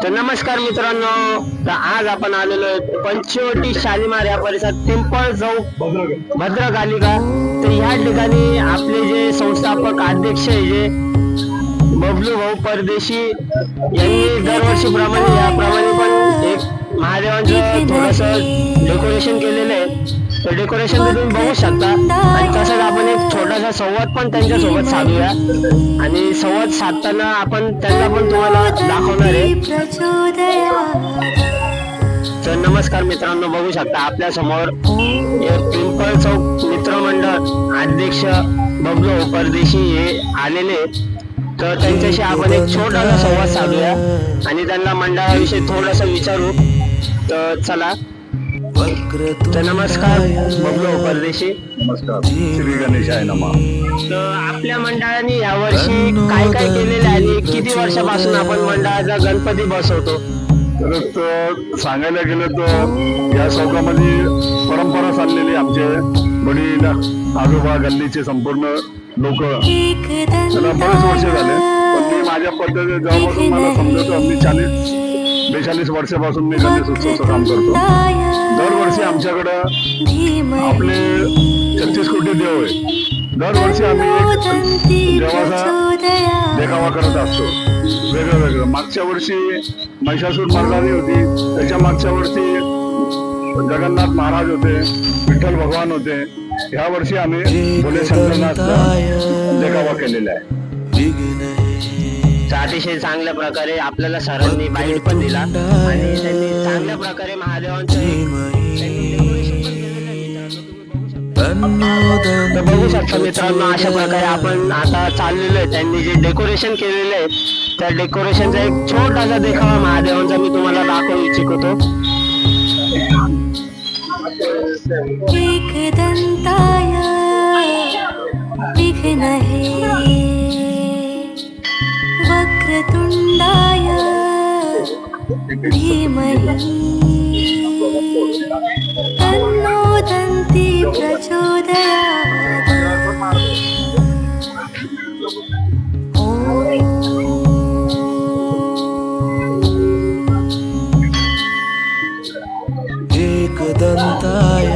तर नमस्कार मित्रांनो, तर आज आपण आलेलो आहे पंचवटी शालीमार या परिसरात पिंपळ चौक भद्रकालिका. तर ह्या ठिकाणी आपले जे संस्थापक अध्यक्ष आहे जे बबलू भाऊ परदेशी यांनी दरवर्षीप्रमाणे याप्रमाणे पण एक महादेवांचं थोडस डेकोरेशन केलेलं आहे. तर डेकोरेशन तुम्ही बघू शकता आणि तसंच आपण एक छोटासा संवाद पण त्यांच्या सोबत साधूया आणि संवाद साधताना आपण त्यांना पण तुम्हाला दाखवणार आहे. तर नमस्कार मित्रांनो, बघू शकता आपल्या समोर पिंपळ चौक मित्रमंडळ अध्यक्ष बबलू परदेशी हे आलेले. तर त्यांच्याशी आपण एक छोटासा संवाद साधूया आणि त्यांना मंडळाविषयी थोडंसं विचारू. तर चला. तर नमस्कार बबलू परदेशी. नमस्कार, श्री गणेशाय नमः. तर आपल्या मंडळाने यावर्षी काय काय केलेलं आहे आणि किती वर्षापासून आपण मंडळाचा गणपती बसवतो? तर सांगायला गेलं तर या चौकामध्ये परंपरा चाललेली आमचे वडील आजोबा गल्लीचे संपूर्ण लोक त्याला बरेच वर्ष झाले. पण मी माझ्या पद्धतीने जेव्हापासून मला समजतो मी 40-42 वर्षापासून मी गणेश उत्सवाचं काम करतो. दरवर्षी आमच्याकडं आपले 36 कोटी देव आहे. दरवर्षी आम्ही एक देवाचा देखावा करत असतो वेगळं. मागच्या वर्षी महिषासूर मर्दानी होती, त्याच्या मागच्या वर्षी जगन्नाथ महाराज होते, विठ्ठल भगवान होते. ह्या वर्षी आम्ही भोले शंकरनाथचा देखावा केलेला आहे. अतिशय चांगल्या प्रकारे आपल्याला सरांनी बाईट पण दिला आणि त्यांनी चांगल्या प्रकारे महादेवांचं तर बघू शकता मित्रांनो, अशा प्रकारे आपण आता चाललेलो आहे. त्यांनी जे डेकोरेशन केलेलं आहे त्या डेकोरेशनचा एक छोटासा देखावा महादेवांचा मी तुम्हाला दाखवू इच्छितो. एकदंताय विघ्नहे वक्रतुंडाय धीमहि तन्नो दन्ति प्रचोदयात्. एकदंताय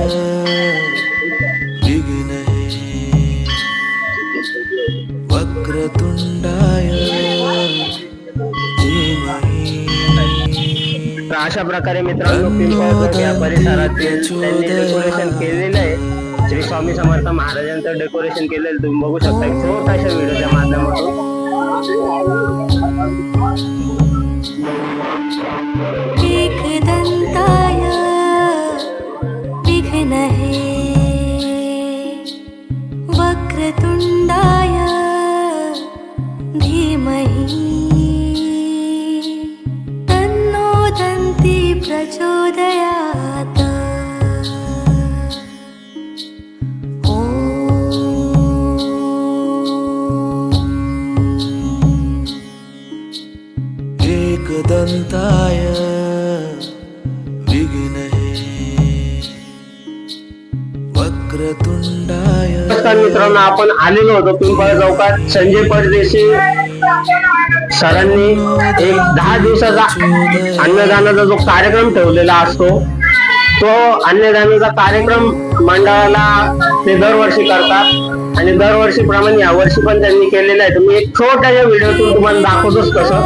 विघ्नहे वक्रतुंडाय धीमहि. तर अशा प्रकारे मित्रांनो पिंपळ चौक या परिसरातील त्यांनी डेकोरेशन केलेलं आहे. श्री स्वामी समर्थ महाराजांचं डेकोरेशन केलेलं तुम्ही बघू शकता एक छोट्याशा व्हिडिओच्या माध्यमातून. एकदंताय विघ्नहे वक्रतुंडाय धीमहि तन्नो दन्ति प्रचोदयात्. एकदंताय विघ्नहे वक्रतुंडाय. नमस्कार मित्रांनो, आपण आलेलो होतो पिंपळ चौकात. संजय परदेशी सरांनी एक 10 दिवसाचा अन्नदानाचा जो कार्यक्रम ठेवलेला असतो तो अन्नदानाचा कार्यक्रम मंडळाला ते दरवर्षी करतात आणि दरवर्षीप्रमाणे यावर्षी पण त्यांनी केलेला आहे. तुम्ही एक छोट्याशा व्हिडिओतून तुम्हाला दाखवतोच कसं.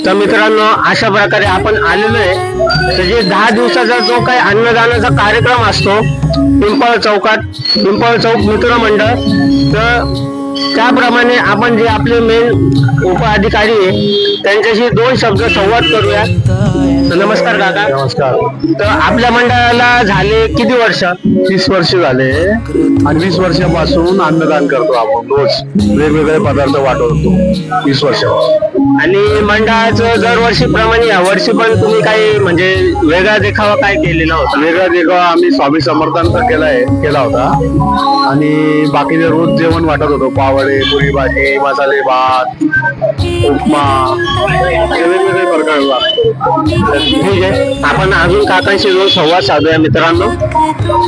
तर मित्रांनो, अशा प्रकारे आपण आलेलो आहे. तर जे 10 दिवसाचा जो काही अन्नदानाचा कार्यक्रम असतो पिंपळ चौकात, पिंपळ चौक मित्रमंडळ, तर त्याप्रमाणे आपण जे आपले मेन उपअधिकारी आहे त्यांच्याशी 2 शब्द संवाद करूया. तर नमस्कार काका. नमस्कार. तर आपल्या मंडळाला झाले किती वर्ष? 30 वर्ष झाले आणि 20 वर्षापासून अन्नदान करतो आपण. रोज वेगवेगळे पदार्थ वाटवतो 20 वर्षापासून. आणि मंडळाचं दरवर्षीप्रमाणे या वर्षी पण तुम्ही काही म्हणजे वेगळा देखावा काय केलेला होता? वेगळा देखावा आम्ही स्वामी समर्थांचा केला होता आणि बाकीचे रोज जेवण वाटत होतो. पावडे, पुरी भाजी, मसाले भात, उपमा हे वेगवेगळे प्रकार लागतो. ठीक आहे, आपण अजून काकांशी जो संवाद साधूया मित्रांनो.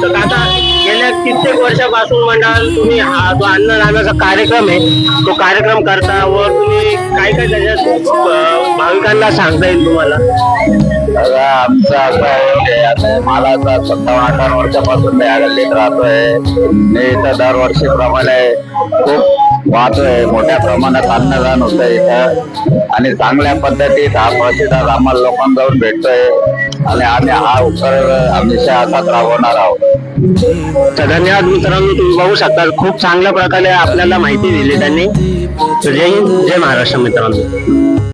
तर काका, गेल्या कित्येक वर्षापासून मंडळ तुम्ही हा जो अन्नदानाचा कार्यक्रम आहे तो कार्यक्रम करता व तुम्ही काय काय त्याच्यात भाविकांना सांगता येईल तुम्हाला? दादा आमचं असं आहे की आता मला आता 57-58 वर्षापासून या गल्लीत राहतोय. मी इथं दरवर्षीप्रमाणे खूप वाहतोय. मोठ्या प्रमाणात अन्नदान होतंय इथं आणि चांगल्या पद्धतीत हा प्रतिसाद आम्हाला लोकांजवळ भेटतोय आणि आम्ही हा उपक्रम हमेशा असाच राबवणार आहोत. तर धन्यवाद मित्रांनो, तुम्ही बघू शकता खूप चांगल्या प्रकारे आपल्याला माहिती दिली त्यांनी. जय हिंद, जय महाराष्ट्र मित्रांनो.